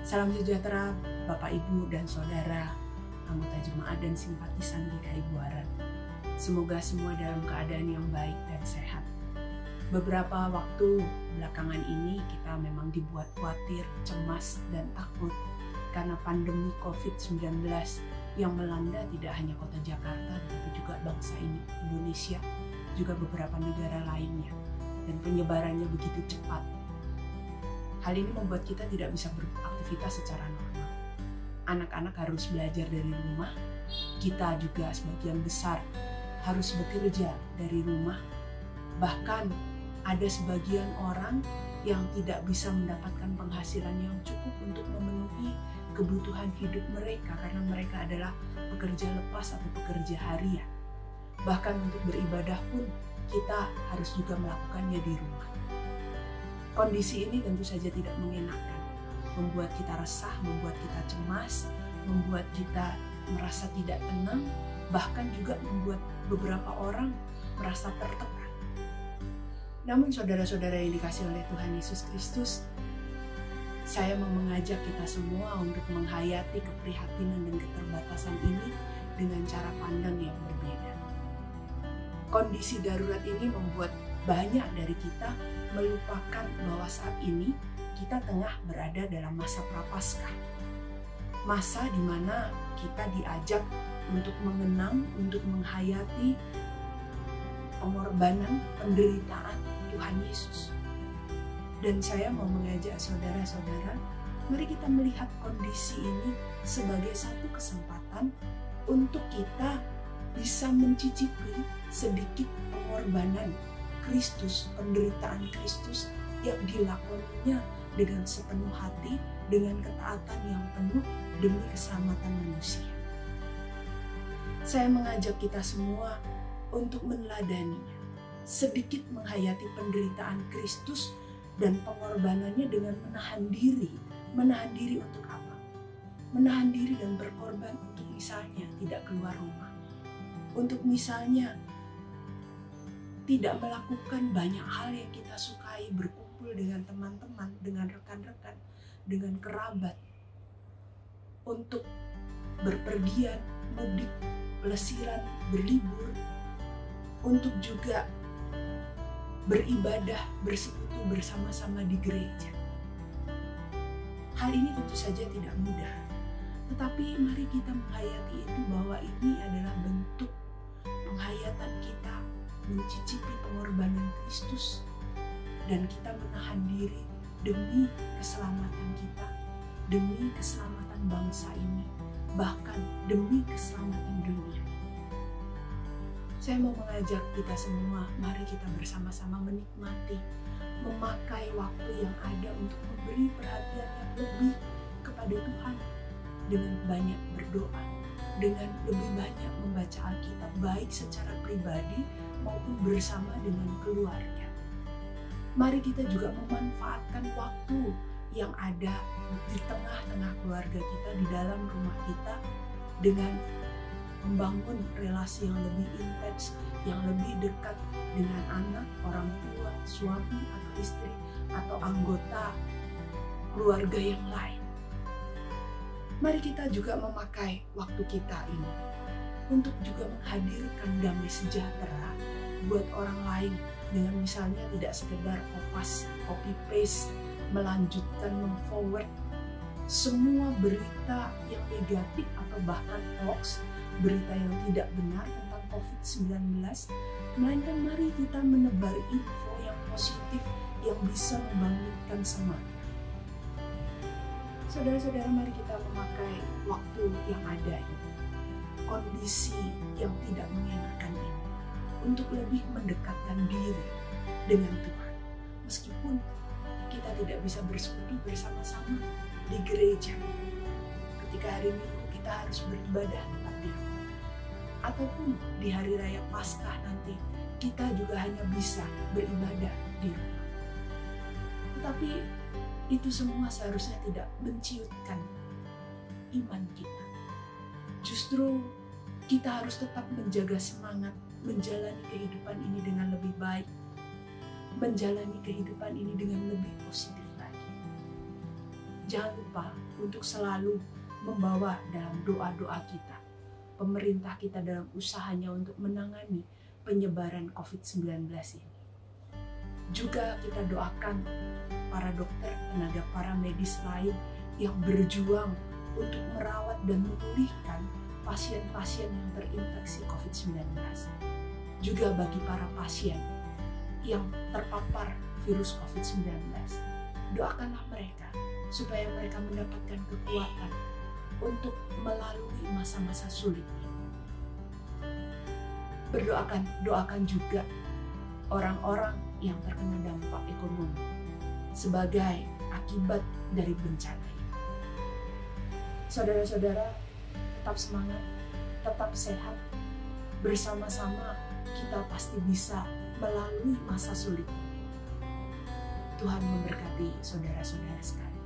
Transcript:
Salam sejahtera Bapak, Ibu, dan Saudara, anggota jemaat dan simpatisan GKI Buaran. Semoga semua dalam keadaan yang baik dan sehat. Beberapa waktu belakangan ini kita memang dibuat khawatir, cemas, dan takut karena pandemi COVID-19 yang melanda tidak hanya kota Jakarta, tetapi juga bangsa ini, Indonesia, juga beberapa negara lainnya. Dan penyebarannya begitu cepat. Hal ini membuat kita tidak bisa beraktivitas secara normal. Anak-anak harus belajar dari rumah, kita juga sebagian besar harus bekerja dari rumah. Bahkan ada sebagian orang yang tidak bisa mendapatkan penghasilan yang cukup untuk memenuhi kebutuhan hidup mereka karena mereka adalah pekerja lepas atau pekerja harian. Bahkan untuk beribadah pun kita harus juga melakukannya di rumah. Kondisi ini tentu saja tidak mengenakan, membuat kita resah, membuat kita cemas, membuat kita merasa tidak tenang, bahkan juga membuat beberapa orang merasa tertekan. Namun saudara-saudara yang dikasihi oleh Tuhan Yesus Kristus, saya mau mengajak kita semua untuk menghayati keprihatinan dan keterbatasan ini dengan cara pandang yang berbeda. Kondisi darurat ini membuat banyak dari kita melupakan bahwa saat ini kita tengah berada dalam masa prapaskah. Masa di mana kita diajak untuk mengenang, untuk menghayati pengorbanan, penderitaan Tuhan Yesus. Dan saya mau mengajak saudara-saudara, mari kita melihat kondisi ini sebagai satu kesempatan untuk kita bisa mencicipi sedikit pengorbanan Kristus, penderitaan Kristus yang dilakoninya dengan sepenuh hati, dengan ketaatan yang penuh demi keselamatan manusia. Saya mengajak kita semua untuk meneladaninya, sedikit menghayati penderitaan Kristus dan pengorbanannya dengan menahan diri. Menahan diri untuk apa? Menahan diri dan berkorban untuk misalnya tidak keluar rumah. Untuk misalnya tidak melakukan banyak hal yang kita sukai, berkumpul dengan teman-teman, dengan rekan-rekan, dengan kerabat, untuk berpergian, mudik, pelesiran, berlibur, untuk juga beribadah, bersekutu bersama-sama di gereja. Hal ini tentu saja tidak mudah, tetapi mari kita menghayati itu bahwa ini adalah bentuk penghayatan kita mencicipi pengorbanan Kristus dan kita menahan diri demi keselamatan kita, demi keselamatan bangsa ini, bahkan demi keselamatan dunia. Saya mau mengajak kita semua, mari kita bersama-sama menikmati, memakai waktu yang ada untuk memberi perhatian yang lebih kepada Tuhan dengan banyak berdoa, dengan lebih banyak membaca Alkitab baik secara pribadi maupun bersama dengan keluarga. Mari kita juga memanfaatkan waktu yang ada di tengah-tengah keluarga kita, di dalam rumah kita, dengan membangun relasi yang lebih intens, yang lebih dekat dengan anak, orang tua, suami atau istri, atau anggota keluarga yang lain. Mari kita juga memakai waktu kita ini untuk juga menghadirkan damai sejahtera buat orang lain dengan misalnya tidak sekedar copy paste, melanjutkan, meng-forward semua berita yang negatif atau bahkan hoax, berita yang tidak benar tentang COVID-19, melainkan mari kita menebar info yang positif yang bisa membangkitkan semangat. Saudara-saudara, mari kita memakai waktu yang ada ini, kondisi yang tidak mengenakan ini, untuk lebih mendekatkan diri dengan Tuhan. Meskipun kita tidak bisa bersekutu bersama-sama di gereja, ketika hari Minggu kita harus beribadah tempat di rumah, ataupun di hari raya Paskah nanti kita juga hanya bisa beribadah di rumah. Tetapi itu semua seharusnya tidak menciutkan iman kita. Justru kita harus tetap menjaga semangat, menjalani kehidupan ini dengan lebih baik, menjalani kehidupan ini dengan lebih positif lagi. Jangan lupa untuk selalu membawa dalam doa-doa kita pemerintah kita dalam usahanya untuk menangani penyebaran COVID-19 ini. Juga kita doakan para dokter, tenaga paramedis lain yang berjuang untuk merawat dan memulihkan pasien-pasien yang terinfeksi COVID-19. Juga bagi para pasien yang terpapar virus COVID-19, doakanlah mereka supaya mereka mendapatkan kekuatan untuk melalui masa-masa sulit ini. Doakan juga orang-orang yang terkena dampak ekonomi sebagai akibat dari bencana ini. Saudara-saudara, tetap semangat, tetap sehat. Bersama-sama kita pasti bisa melalui masa sulit ini. Tuhan memberkati saudara-saudara sekalian.